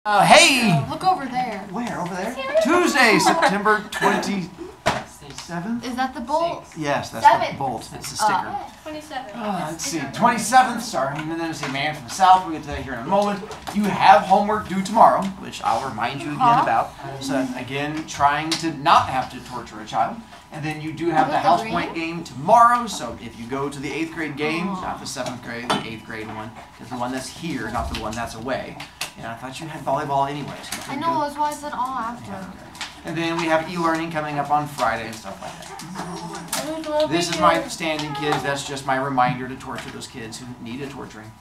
Hey! Look over there. Where? Over there? Tuesday, September 27th? Is that the bolt? Yes, that's the bolt. It's the sticker. 27th. Let's see. 27th, sorry. And then there's a man from the south. We'll get to that here in a moment. You have homework due tomorrow, which I'll remind you again about. So, again, trying to not have to torture a child. And then you do have the house point game tomorrow. So if you go to the 8th grade game, not the 7th grade, the 8th grade one, because the one that's here, not the one that's away. And I thought you had volleyball anyway. So I know, that's why I said all after. And then we have e-learning coming up on Friday and stuff like that. This is my standing kids. That's just my reminder to torture those kids who need a torturing.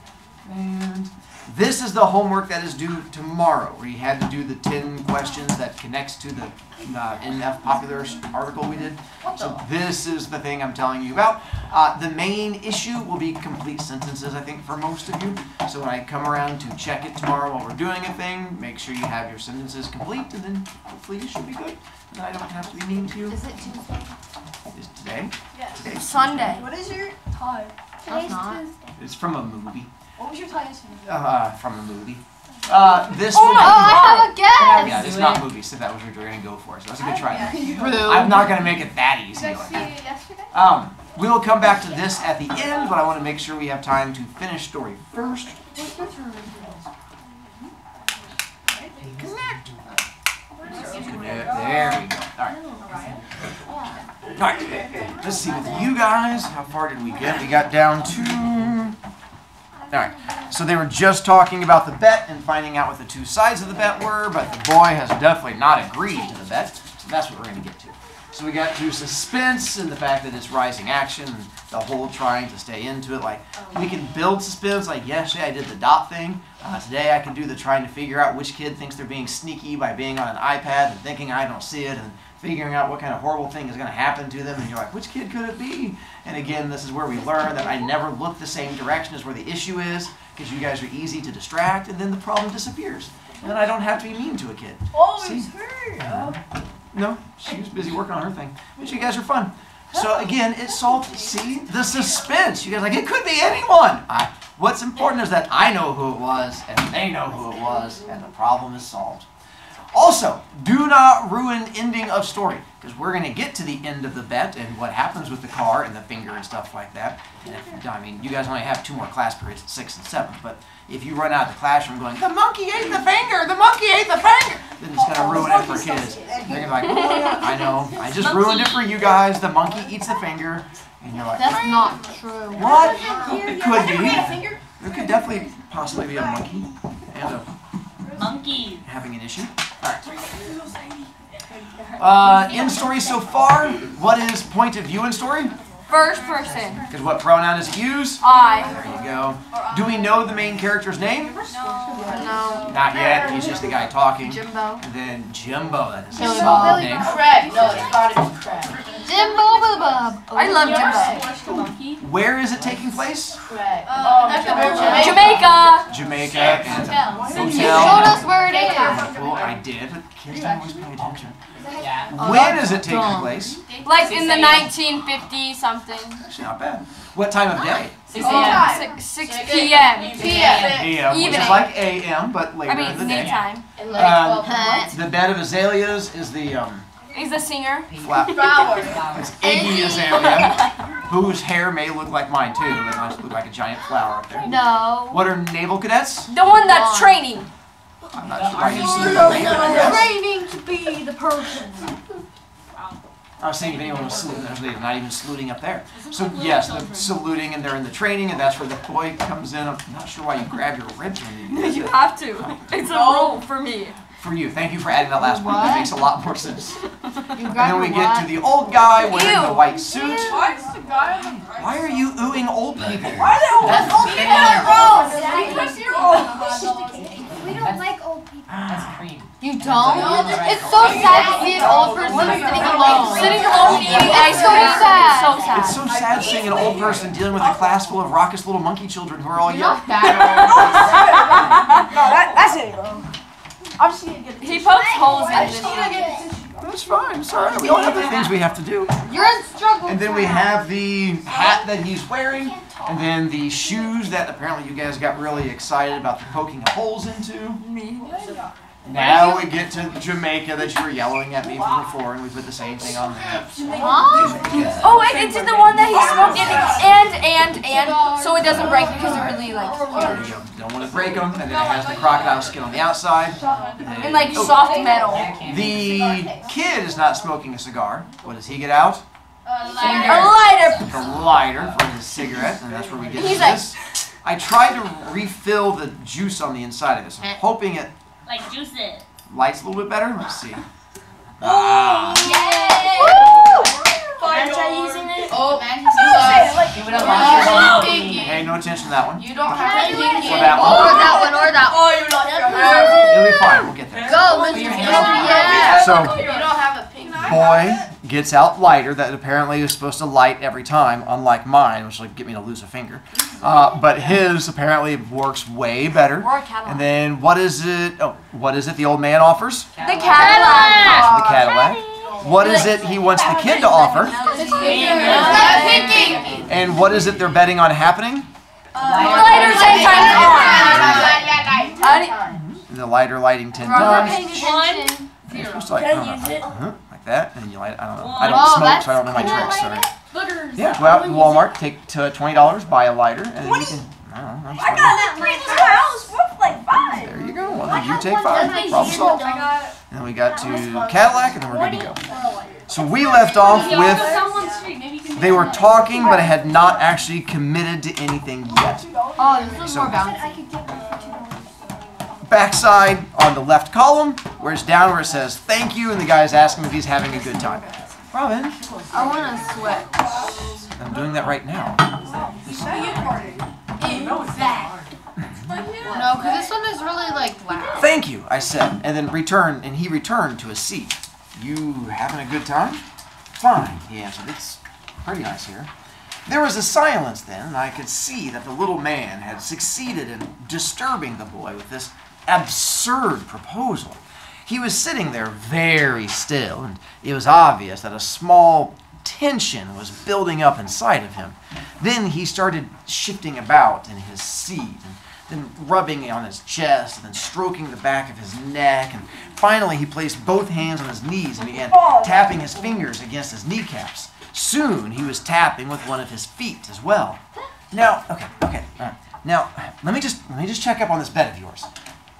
And this is the homework that is due tomorrow, where you had to do the 10 questions that connects to the NF Popular article we did. So this is the thing I'm telling you about. The main issue will be complete sentences, I think, for most of you. So when I come around to check it tomorrow while we're doing a thing, make sure you have your sentences complete, and then hopefully you should be good. And I don't have to be mean to you. Is it Tuesday? Is today? Yes. Today's Sunday. What is your tie? That's not. It's from a movie. What was your tie yesterday? From a movie. This Oh, I have a guess! Yeah, it's not movies, so that was what you were going to go for. So that's a good try. Rude. I'm not going to make it that easy. Did I see it yesterday? We will come back to this at the end, but I want to make sure we have time to finish story first. There we go. All right, let's see with you guys. How far did we get? We got down to... All right, so they were just talking about the bet and finding out what the two sides of the bet were, but the boy has definitely not agreed to the bet, so that's what we're going to get to. So we got to suspense and the fact that it's rising action and the whole trying to stay into it. Like, we can build suspense. Like yesterday I did the dot thing. Today I can do the trying to figure out which kid thinks they're being sneaky by being on an iPad and thinking I don't see it and figuring out what kind of horrible thing is going to happen to them. And you're like, which kid could it be? And again, this is where we learn that I never look the same direction as where the issue is, because you guys are easy to distract, and then the problem disappears. And then I don't have to be mean to a kid. Oh, See? it's her! No, she was busy working on her thing. But you guys are fun. So again, it's solved. See? The suspense. You guys are like, it could be anyone. What's important is that I know who it was, and they know who it was, and the problem is solved. Also, do not ruin ending of story, because we're going to get to the end of the bet and what happens with the car and the finger and stuff like that. And if, I mean, you guys only have 2 more class periods at 6th and 7th, but if you run out of the classroom going, the monkey ate the finger, the monkey ate the finger, then it's going to ruin it for kids. They're going to be like, oh, I know, I just ruined it for you guys, the monkey eats the finger. And you're like, that's not true. What? It could be. There could definitely possibly be a monkey and a Monkey. having an issue. Alright. In story so far, what is point of view in story? First person. Because what pronoun does it use? I. There you go. Do we know the main character's name? No. Not yet. He's just the guy talking. Jimbo. And then Jimbo. That is his Jimbo. solid name. Craig. No, it's gotta be Craig. Jimbo Bob. I love Jimbo. Where is it taking place? Craig. Jamaica. Jamaica and a You showed hotel. us where it is. Well, I did, but kids don't always pay attention. When is it taking place? Like in the 1950s something. Actually, not bad. What time of day? 6 p.m. PM, which is Evening. like AM, but later I in the mean, day. daytime. The bed of azaleas is the He's the singer. Flower. It's Iggy Azalea, whose hair may look like mine too, but it must look like a giant flower up there. No. What are naval cadets? The one that's training. I'm not sure. I can see the naval cadets. Training to be the person. I was saying if anyone was saluting, they're not even saluting up there. So yes, they're saluting and they're in the training, and that's where the boy comes in. I'm not sure why you grab your ribs when you do this. You have to. It's a rule for me. For you. Thank you for adding that last part. That makes a lot more sense. You And then we get to the old guy wearing the white suit. Why is the guy on the right? Why are you oohing old people? Why the hell old people are gross? Because you're old. We don't like old people. That's cream. You don't? It's so sad to see an old person sitting alone. Sitting alone eating ice cream. It's so sad. So sad. It's so sad seeing an old person dealing with a class full of raucous little monkey children who are all young. Not that No, that's it, bro. I'm just gonna get He pokes holes in I'm this. just gonna get it. That's fine. It's all right. We all have the things we have to do. You're in struggle. And then we have the hat that he's wearing. And then the shoes that apparently you guys got really excited about poking holes into. Now we get to Jamaica that you were yelling at me from before, and we put the same thing on there. Oh, it's the one that he smoked and so it doesn't break because they're really like There you go. Don't want to break them, and then it has the crocodile skin on the outside. and like soft metal. The kid is not smoking a cigar. What does he get out? A lighter. The lighter for his cigarette, and that's where we get He's this. I tried to refill the juice on the inside of this. I'm hoping it Like juice it. lights a little bit better. Let's see. Can I try using it? Oh, Hey, no attention to that one. you don't have to Or that one. Or that one, or that one. It'll be fine. We'll get there. Go, Mr. Yeah. So, You don't have a pink. boy gets out lighter that apparently is supposed to light every time, unlike mine, which will get me to lose a finger. But his apparently works way better. Or a Cadillac. And then what is it? Oh, what is it the old man offers? The Cadillac. The Cadillac. What is it he wants the kid to offer? And what is it they're betting on happening? Lighter 10 times on. The lighter lighting 10 times. One. You're supposed to like, like that, and you light. I don't know. I Oh, don't smoke, that's so I don't know my tricks. Sorry. Boogers. Yeah, go out to Walmart, take $20, buy a lighter, and then you can. I don't know. I got that free to my house worth like 5. There you go. Well, then you take 5. Problem solved. And then we got to Cadillac, and then we're good to go. So we left off with they were talking, but I had not actually committed to anything yet. Oh, this is more bouncy. I could get that for $2. Backside on the left column, where it's down where it says thank you, and the guy's asking if he's having a good time. Robin, I want to sweat. I'm doing that right now. No, because this one is really like loud. Thank you, I said, and then he returned to his seat. You having a good time? Fine, he answered. It's pretty nice here. There was a silence then, and I could see that the little man had succeeded in disturbing the boy with this absurd proposal. He was sitting there very still, and it was obvious that a small tension was building up inside of him. Then he started shifting about in his seat, and then rubbing on his chest, and then stroking the back of his neck, and finally he placed both hands on his knees and began tapping his fingers against his kneecaps. Soon he was tapping with one of his feet as well. Now, okay, all right. Now, let me just check up on this bet of yours.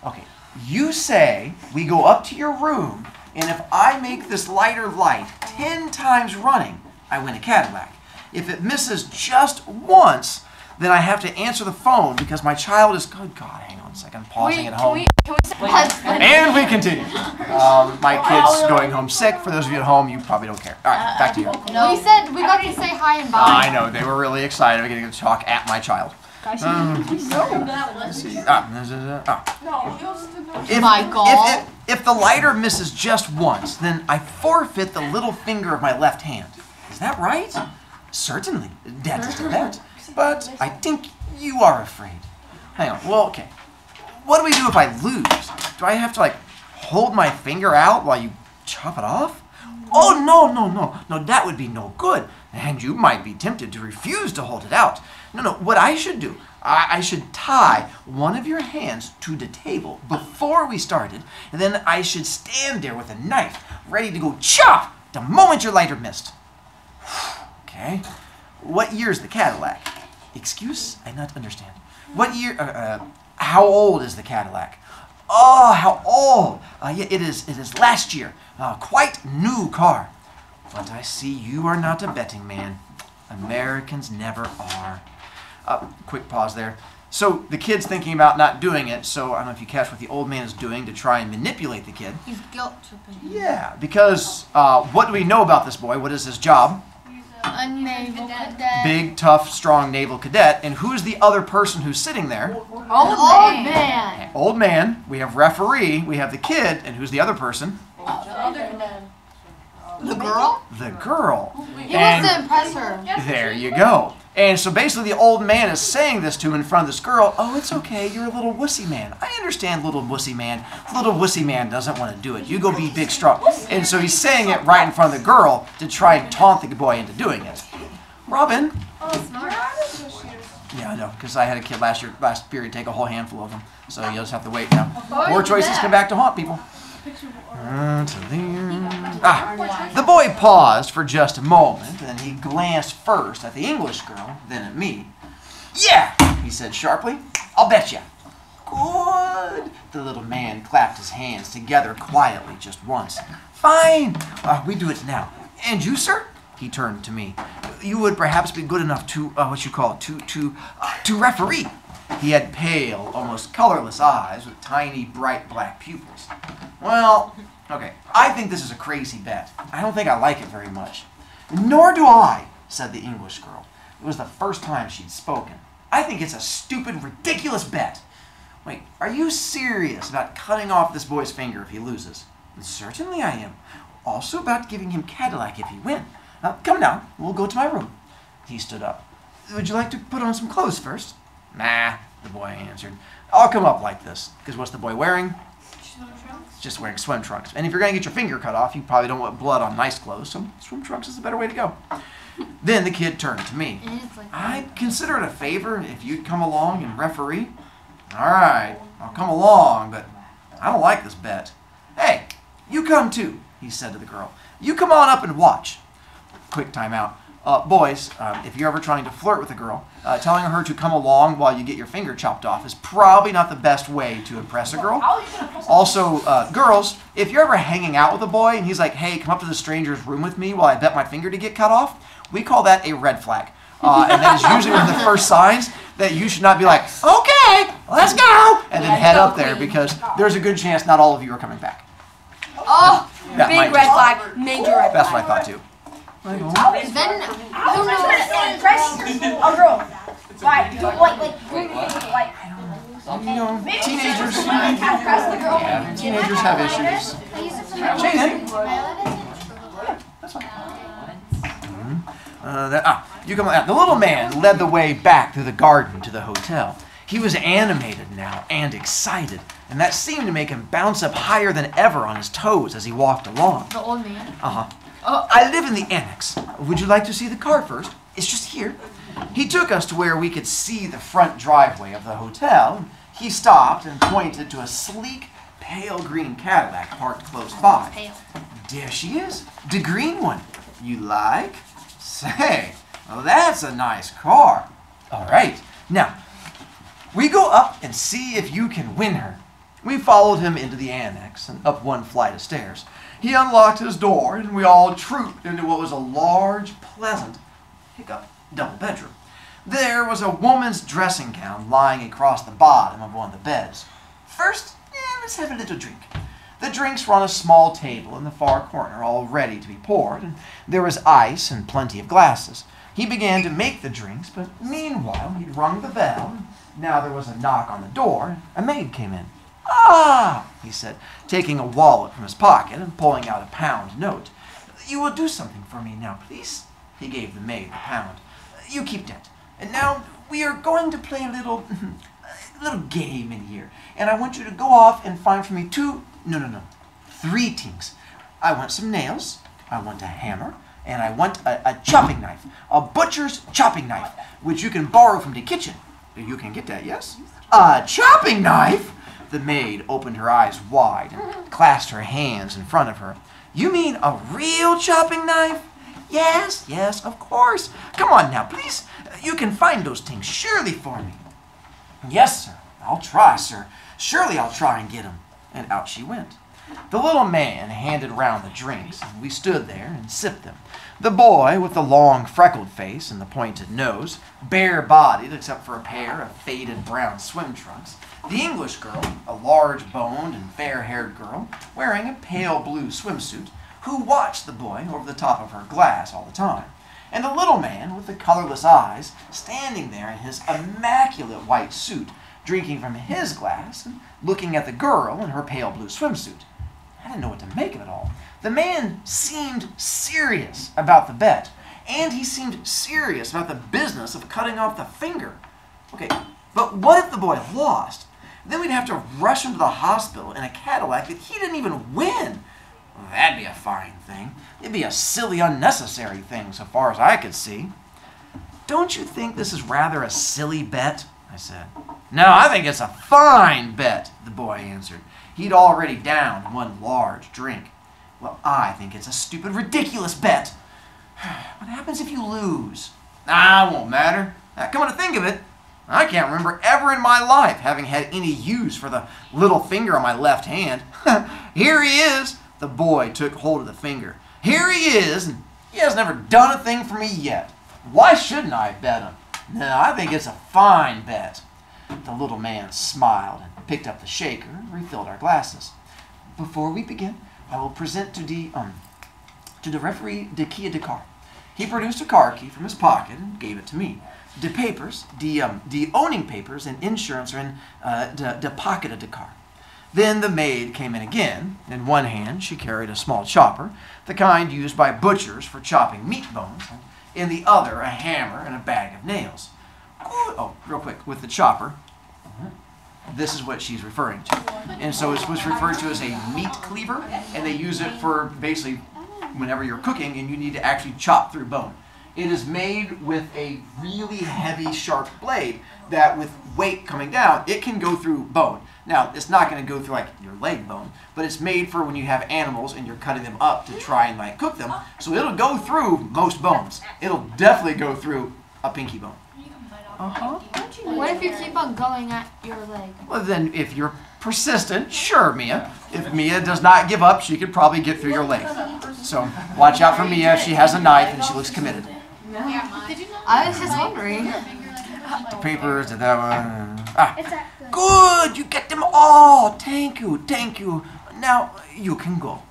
Okay, you say we go up to your room, and if I make this lighter light 10 times running, I win a Cadillac. If it misses just once, then I have to answer the phone because my child is. Good God, hang on a second. I'm pausing at home. And we continue. My kid's going home sick. For those of you at home, you probably don't care. All right, back to you. No. We said we got to say hi and bye. I know they were really excited about getting to talk at my child. Let's see. If the lighter misses just once, then I forfeit the little finger of my left hand. Is that right? Certainly. That is the bet. But I think you are afraid. Hang on. Well, okay. What do we do if I lose? Do I have to, like, hold my finger out while you chop it off? Oh, no, that would be no good. And you might be tempted to refuse to hold it out. No, what I should do, I should tie one of your hands to the table before we started, and then I should stand there with a knife, ready to go chop the moment your lighter missed. Okay. What year is the Cadillac? Excuse? I not understand. What year, how old is the Cadillac? Oh, how old? Yeah, it is last year. Quite new car. But I see you are not a betting man. Americans never are. Quick pause there. So the kid's thinking about not doing it, so I don't know if you catch what the old man is doing to try and manipulate the kid. He's guilt tripping. Yeah, because what do we know about this boy? What is his job? A naval cadet. Big, tough, strong naval cadet. And who's the other person who's sitting there? Old man. Old man. We have referee. We have the kid. And who's the other person? The girl? The girl. He wants to impress her. There you go. And so basically the old man is saying this to him in front of this girl. Oh, it's okay. You're a little wussy man. I understand, little wussy man. Little wussy man doesn't want to do it. You go be big, strong. And so he's saying it right in front of the girl to try and taunt the boy into doing it. Robin. Yeah, I know, because I had a kid last period take a whole handful of them. So you'll just have to wait now. More choices come back to haunt people. The boy paused for just a moment, and he glanced first at the English girl, then at me. Yeah, he said sharply. I'll bet you. Good. The little man clapped his hands together quietly just once. Fine. We do it now. And you, sir? He turned to me. You would perhaps be good enough to, to referee. He had pale, almost colorless eyes with tiny, bright black pupils. Well, okay, I think this is a crazy bet. I don't think I like it very much. Nor do I, said the English girl. It was the first time she'd spoken. I think it's a stupid, ridiculous bet. Wait, are you serious about cutting off this boy's finger if he loses? Certainly I am. Also about giving him Cadillac if he wins. Come now, we'll go to my room. He stood up. Would you like to put on some clothes first? Nah, the boy answered. I'll come up like this. Because what's the boy wearing? Swim trunks? Just wearing swim trunks. And if you're going to get your finger cut off, you probably don't want blood on nice clothes, so swim trunks is the better way to go. Then the kid turned to me. I'd consider it a favor if you'd come along and referee. All right, I'll come along, but I don't like this bet. Hey, you come too, he said to the girl. You come on up and watch. Quick timeout. Boys, if you're ever trying to flirt with a girl, telling her to come along while you get your finger chopped off is probably not the best way to impress a girl. Also, girls, if you're ever hanging out with a boy and he's like, hey, come up to the stranger's room with me while I bet my finger to get cut off, we call that a red flag. And that is usually one of the first signs that you should not be like, okay, let's go, and then head up there because there's a good chance not all of you are coming back. Oh, big red flag, major red flag. That's what I thought too. Then, who knows? A girl. Like, You know, teenagers. press the girl. Yeah, teenagers have issues. I use it for my Jaden. That's fine. You come out. The little man led the way back through the garden to the hotel. He was animated now and excited, and that seemed to make him bounce up higher than ever on his toes as he walked along. The old man. I live in the annex. Would you like to see the car first? It's just here. He took us to where we could see the front driveway of the hotel. He stopped and pointed to a sleek, pale green Cadillac parked close by. Pale. There she is, the green one. You like? Say, well, that's a nice car. All right, now, we go up and see if you can win her. We followed him into the annex and up one flight of stairs. He unlocked his door, and we all trooped into what was a large, pleasant, double bedroom. There was a woman's dressing gown lying across the bottom of one of the beds. First, let's have a little drink. The drinks were on a small table in the far corner, all ready to be poured, and there was ice and plenty of glasses. He began to make the drinks, but meanwhile he'd rung the bell, and now there was a knock on the door, and a maid came in. Ah, he said, taking a wallet from his pocket and pulling out a £1 note. You will do something for me now, please? He gave the maid the £1. You keep that. And now we are going to play a little game in here. And I want you to go off and find for me three things. I want some nails, I want a hammer, and I want a chopping knife. A butcher's chopping knife, which you can borrow from the kitchen. You can get that, yes? A chopping knife? The maid opened her eyes wide and clasped her hands in front of her. You mean a real chopping knife? Yes, of course. Come on now, please. You can find those things surely for me. Yes, sir. I'll try, sir. Surely I'll try and get them. And out she went. The little man handed round the drinks, and we stood there and sipped them. The boy, with the long freckled face and the pointed nose, bare-bodied except for a pair of faded brown swim trunks. The English girl, a large-boned and fair-haired girl, wearing a pale blue swimsuit, who watched the boy over the top of her glass all the time. And the little man, with the colorless eyes, standing there in his immaculate white suit, drinking from his glass and looking at the girl in her pale blue swimsuit. I didn't know what to make of it all. The man seemed serious about the bet, and he seemed serious about the business of cutting off the finger. Okay, but what if the boy lost? Then we'd have to rush him to the hospital in a Cadillac that he didn't even win. Well, that'd be a fine thing. It'd be a silly, unnecessary thing so far as I could see. "Don't you think this is rather a silly bet?" I said. "No, I think it's a fine bet," the boy answered. He'd already downed one large drink. "Well, I think it's a stupid, ridiculous bet." "What happens if you lose?" "Ah, it won't matter. Come to think of it, I can't remember ever in my life having had any use for the little finger on my left hand. Here he is." The boy took hold of the finger. "Here he is, and he has never done a thing for me yet. Why shouldn't I bet him? No, I think it's a fine bet." The little man smiled and picked up the shaker and refilled our glasses. "Before we begin, I will present to the referee the key de car." He produced a car key from his pocket and gave it to me. "The papers, the owning papers and insurance are in the pocket of the car." Then the maid came in again. In one hand she carried a small chopper, the kind used by butchers for chopping meat bones, and in the other a hammer and a bag of nails. Oh, real quick, with the chopper, this is what she's referring to. And so it was referred to as a meat cleaver, and they use it for basically whenever you're cooking and you need to actually chop through bone. It is made with a really heavy, sharp blade that with weight coming down, it can go through bone. Now, it's not going to go through like your leg bone, but it's made for when you have animals and you're cutting them up to try and like cook them. So it'll go through most bones. It'll definitely go through a pinky bone. What if you keep on going at your leg? Well, then if you're persistent, sure, Mia. If Mia does not give up, she could probably get through your leg. So watch out for Mia if she has a knife and she looks committed. I was just wondering. The papers, that one. Ah, good, you get them all. Thank you, thank you. Now you can go.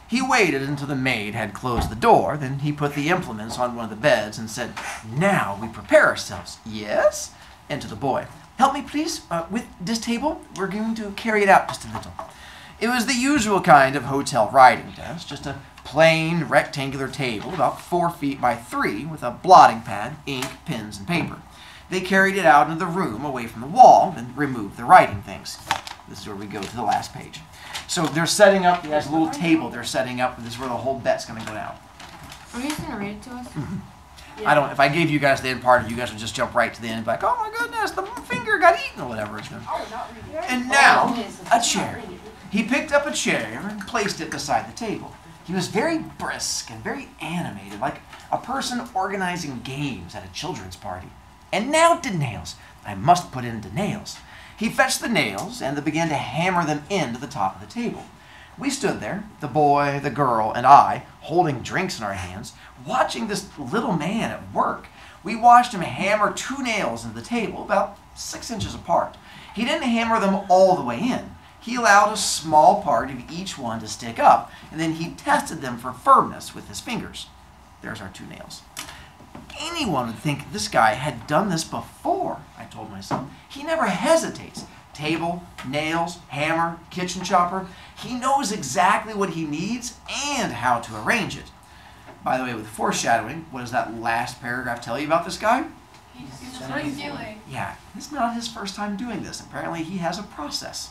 He waited until the maid had closed the door. Then he put the implements on one of the beds and said, "Now we prepare ourselves." "Yes?" And to the boy, "Help me, please, with this table. We're going to carry it out just a little." It was the usual kind of hotel writing desk, just a plain rectangular table about 4 feet by 3 with a blotting pad, ink, pens, and paper. They carried it out into the room away from the wall and removed the writing things. This is where we go to the last page. So they're setting up, there's a little table they're setting up, and this is where the whole bet's going to go down. Are you just going to read it to us? I don't, if I gave you guys the end part, you guys would just jump right to the end and be like, "Oh my goodness, the finger got eaten," or whatever it's going to be. And now, a chair. He picked up a chair and placed it beside the table. He was very brisk and very animated, like a person organizing games at a children's party. "And now the nails. I must put in the nails." He fetched the nails and began to hammer them into the top of the table. We stood there, the boy, the girl, and I, holding drinks in our hands, watching this little man at work. We watched him hammer 2 nails into the table, about 6 inches apart. He didn't hammer them all the way in. He allowed a small part of each one to stick up, and then he tested them for firmness with his fingers. There's our 2 nails. Anyone would think this guy had done this before, I told myself. He never hesitates. Table, nails, hammer, kitchen chopper. He knows exactly what he needs and how to arrange it. By the way, with foreshadowing, what does that last paragraph tell you about this guy? Yeah, it's not his first time doing this. Apparently he has a process.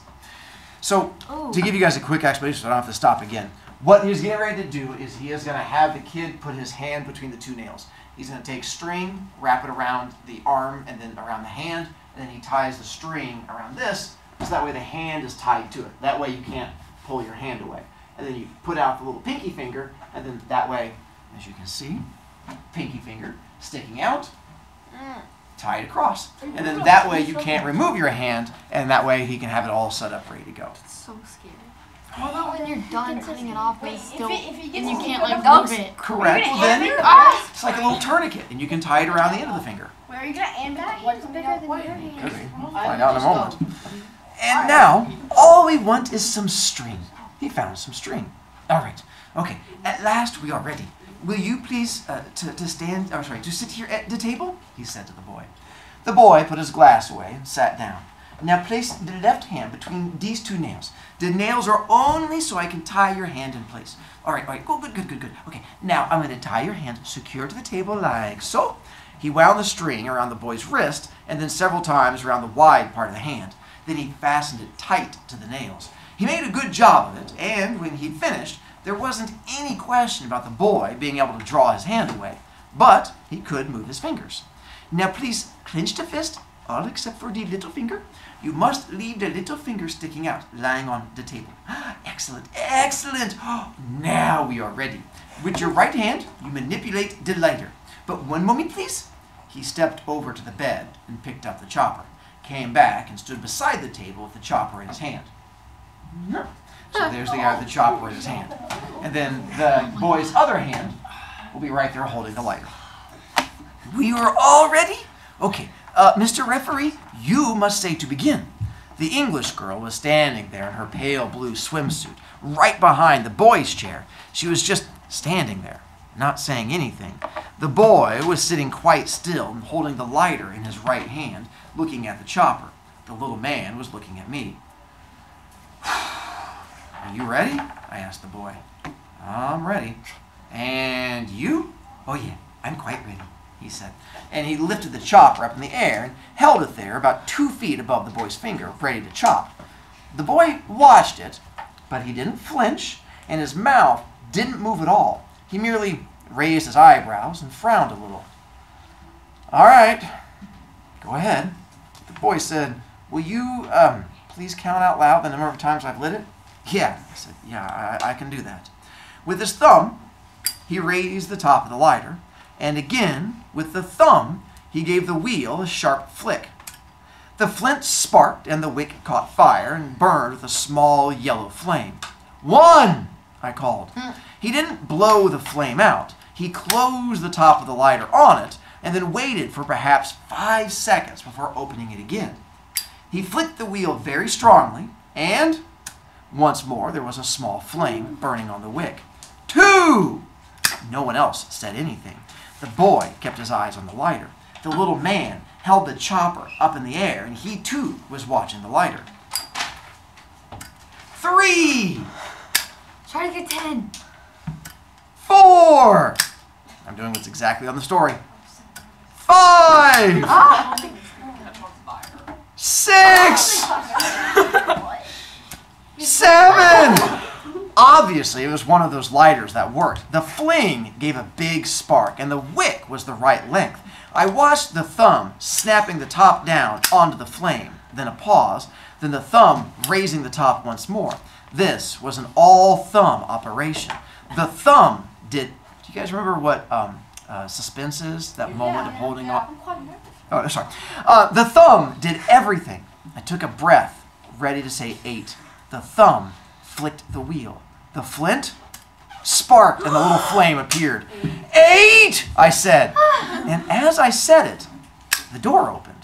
So, to give you guys a quick explanation so I don't have to stop again, what he's getting ready to do is he is going to have the kid put his hand between the 2 nails. He's going to take string, wrap it around the arm and then around the hand, and then he ties the string around this, so that way the hand is tied to it. That way you can't pull your hand away. And then you put out the little pinky finger, and then that way, as you can see, pinky finger sticking out, tied across. And then that way you can't remove your hand, and that way he can have it all set up ready to go. It's so scary. What about when you're done cutting it off, but it's still, and you can't like move it? Correct. Well, then it's like a little tourniquet, and you can tie it around the end of the finger. Where are you going to aim that? What's bigger than your hand? Could be. We'll find out in a moment. And now, all we want is some string. He found some string. All right. Okay. At last we are ready. Will you please to sit here at the table? He said to the boy. The boy put his glass away and sat down. Now place the left hand between these 2 nails. The nails are only so I can tie your hand in place. All right. Go, good. Okay, now I'm going to tie your hand secure to the table like so. He wound the string around the boy's wrist and then several times around the wide part of the hand. Then he fastened it tight to the nails. He made a good job of it, and when he'd finished, there wasn't any question about the boy being able to draw his hand away, but he could move his fingers. Now please clench the fist, all except for the little finger. You must leave the little finger sticking out, lying on the table. Excellent, excellent. Now we are ready. With your right hand, you manipulate the lighter. But one moment, please. He stepped over to the bed and picked up the chopper, came back and stood beside the table with the chopper in his hand. So there's the guy with the chopper in his hand. And then the boy's other hand will be right there holding the lighter. We are all ready? Okay, Mr. Referee, you must say to begin. The English girl was standing there in her pale blue swimsuit, right behind the boy's chair. She was just standing there, not saying anything. The boy was sitting quite still and holding the lighter in his right hand, looking at the chopper. The little man was looking at me. Are you ready? I asked the boy. I'm ready. And you? Oh yeah, I'm quite ready, he said. And he lifted the chopper up in the air and held it there about 2 feet above the boy's finger, ready to chop. The boy watched it, but he didn't flinch, and his mouth didn't move at all. He merely raised his eyebrows and frowned a little. All right, go ahead. The boy said, will you please count out loud the number of times I've lit it? Yeah, I said, yeah, I can do that. With his thumb, he raised the top of the lighter, and again, with the thumb, he gave the wheel a sharp flick. The flint sparked, and the wick caught fire and burned with a small yellow flame. 1, I called. He didn't blow the flame out. He closed the top of the lighter on it, and then waited for perhaps 5 seconds before opening it again. He flicked the wheel very strongly, and once more there was a small flame burning on the wick. 2! No one else said anything. The boy kept his eyes on the lighter. The little man held the chopper up in the air, and he too was watching the lighter. 3! Try to get 10. 4! I'm doing what's exactly on the story. 5! 6! 7! Obviously, it was one of those lighters that worked. The flame gave a big spark, and the wick was the right length. I watched the thumb snapping the top down onto the flame, then a pause, then the thumb raising the top once more. This was an all-thumb operation. The thumb did... Do you guys remember what suspense is? That moment of holding on... Oh, sorry. The thumb did everything. I took a breath, ready to say 8. The thumb flicked the wheel. The flint sparked and the little flame appeared. 8! I said. And as I said it, the door opened.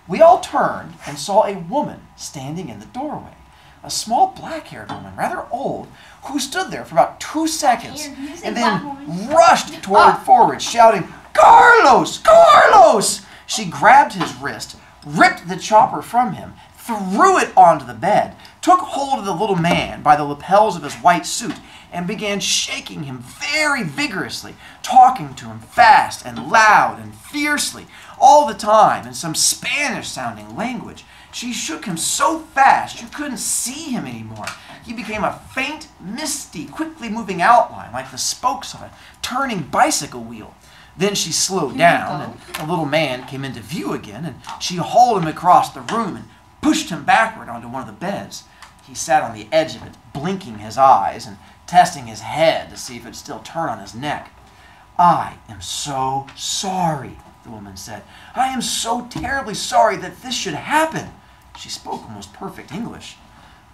We all turned and saw a woman standing in the doorway. A small black-haired woman, rather old, who stood there for about 2 seconds and then rushed forward, shouting, "Carlos! Carlos!" She grabbed his wrist, ripped the chopper from him, threw it onto the bed, took hold of the little man by the lapels of his white suit, and began shaking him very vigorously, talking to him fast and loud and fiercely, all the time in some Spanish-sounding language. She shook him so fast you couldn't see him anymore. He became a faint, misty, quickly moving outline like the spokes of a turning bicycle wheel. Then she slowed down, and the little man came into view again, and she hauled him across the room and pushed him backward onto one of the beds. He sat on the edge of it, blinking his eyes and testing his head to see if it would still turn on his neck. "I am so sorry," the woman said. "I am so terribly sorry that this should happen." She spoke almost perfect English.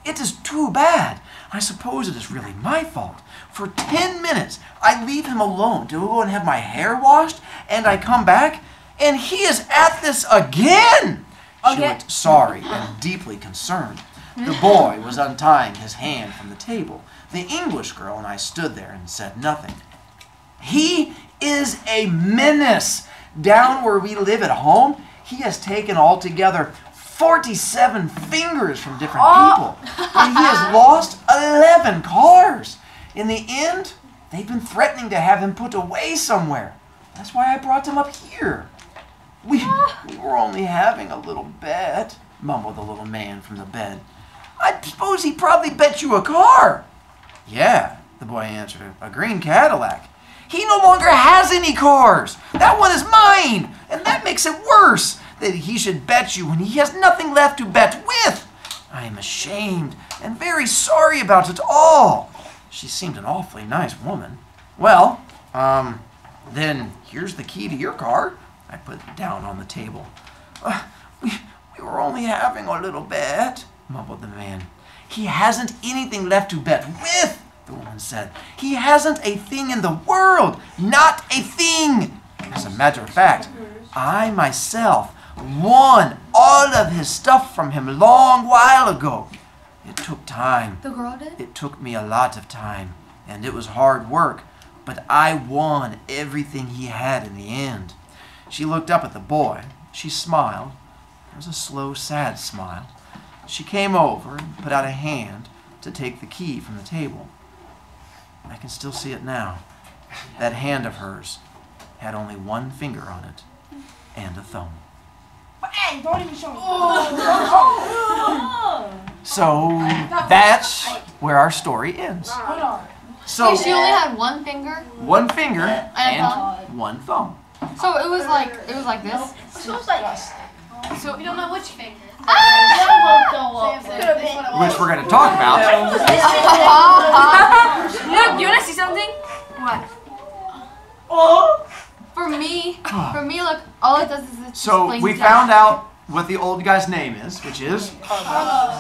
"It is too bad. I suppose it is really my fault. For 10 minutes, I leave him alone to go and have my hair washed, and I come back, and he is at this again." She looked sorry and deeply concerned. The boy was untying his hand from the table. The English girl and I stood there and said nothing. "He is a menace. Down where we live at home, he has taken altogether 47 fingers from different people. And he has lost 11 cars. In the end, they've been threatening to have him put away somewhere. That's why I brought him up here." We were only having a little bet," mumbled the little man from the bed. "I suppose he probably bet you a car." "Yeah," the boy answered, "a green Cadillac. He no longer has any cars. That one is mine. And that makes it worse that he should bet you when he has nothing left to bet with. I am ashamed and very sorry about it all. She seemed an awfully nice woman. Well, then here's the key to your car. I put it down on the table. We were only having a little bet, mumbled the man. He hasn't anything left to bet with, the woman said. He hasn't a thing in the world, not a thing. As a matter of fact, I myself won all of his stuff from him a long while ago. It took time. The girl did? It took me a lot of time, and it was hard work, but I won everything he had in the end. She looked up at the boy. She smiled. It was a slow, sad smile. She came over and put out a hand to take the key from the table. I can still see it now. That hand of hers had only one finger on it and a thumb. Hey, don't even show me. So that's where our story ends. So She only had one finger. one finger a and one thumb. So it was like this. So it's like. So we don't know which finger. Which we're going to talk about. Look, you wanna see something? What? For me, look, all it does is it So explains we it. found out what the old guy's name is, which is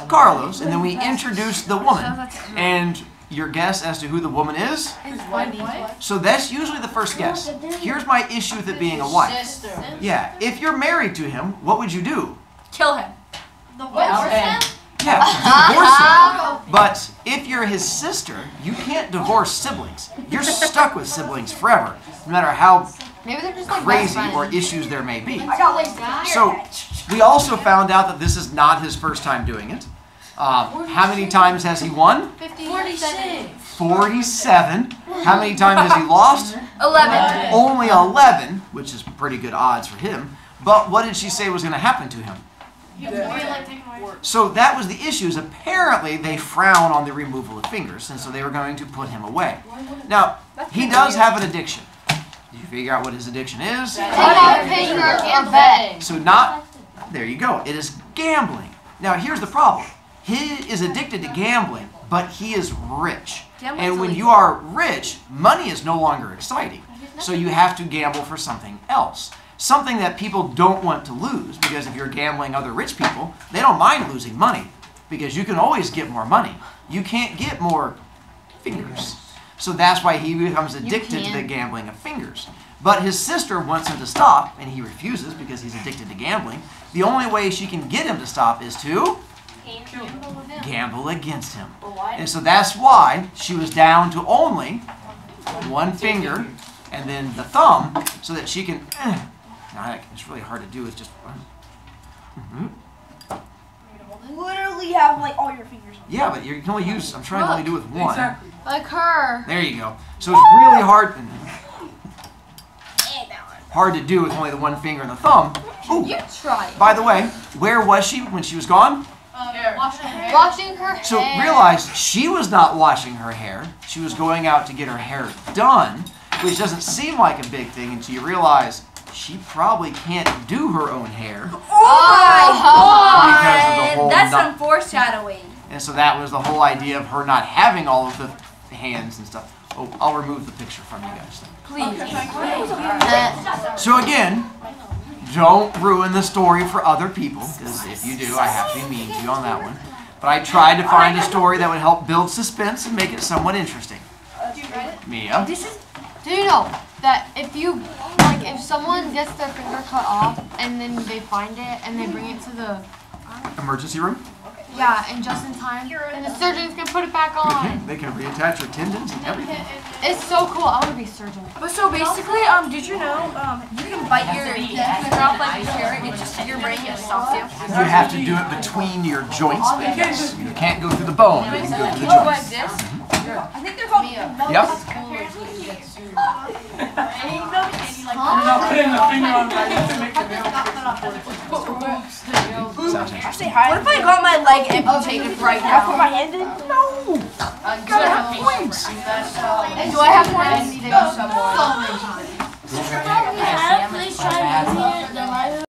Carlos, and then we introduced the woman. And your guess as to who the woman is? So that's usually the first guess. Here's my issue with it being a wife. Yeah, if you're married to him, what would you do? Kill him. Yeah, divorce him. But if you're his sister, you can't divorce siblings. You're stuck with siblings forever, no matter how Maybe they're just like crazy best or friends. issues there may be. I So we also found out that this is not his first time doing it. How many times has he won? 47. 47. How many times has he lost? 11. Only 11, which is pretty good odds for him. But what did she say was going to happen to him? So that was the issue. Is apparently they frown on the removal of fingers, and so they were going to put him away. Now, he does have an addiction. Did you figure out what his addiction is? Take off finger or bet. So not, there you go. It is gambling. Now, here's the problem. He is addicted to gambling, but he is rich. And when you are rich, money is no longer exciting. So you have to gamble for something else. Something that people don't want to lose, because if you're gambling other rich people, they don't mind losing money, because you can always get more money. You can't get more fingers. So that's why he becomes addicted to the gambling of fingers. But his sister wants him to stop, and he refuses because he's addicted to gambling. The only way she can get him to stop is to gamble against him. And so that's why she was down to only one finger and then the thumb, so that she can... Now, it's really hard to do with just one. literally have like all your fingers on. Yeah, but you can only use... I'm trying to only do it with one. Exactly. Like her. There you go. So it's really hard to do with only the one finger and the thumb. Ooh, You try. by the way, where was she when she was gone? Washing her hair. So realize she was not washing her hair. She was going out to get her hair done, which doesn't seem like a big thing until you realize she probably can't do her own hair. Because of the whole That's nut- some foreshadowing. And so that was the whole idea of her not having all of the hands and stuff. Oh, I'll remove the picture from you guys. Please. So again, don't ruin the story for other people, because if you do, I have to be mean to you on that one. But I tried to find a story that would help build suspense and make it somewhat interesting. Mia? Do you know that if you, like, if someone gets their finger cut off and then they find it and they bring it to the, Emergency room? yeah, and just in time, and the surgeons can put it back on. They can reattach your tendons and everything. It's so cool. I want to be a surgeon. But so basically, did you know, you can bite your finger off like a carrot, it just, your brain just stops you. You have to do it between your joints. Yes. You can't go through the bone, but you can go through the Like joints. this. I think they're called. Yep. I'm not putting the finger on right to make the nail. Sounds I interesting. say hi. What if I got my leg amputated right I put now? my hand in. No! Gotta have points! Do I have points? So many times. Please try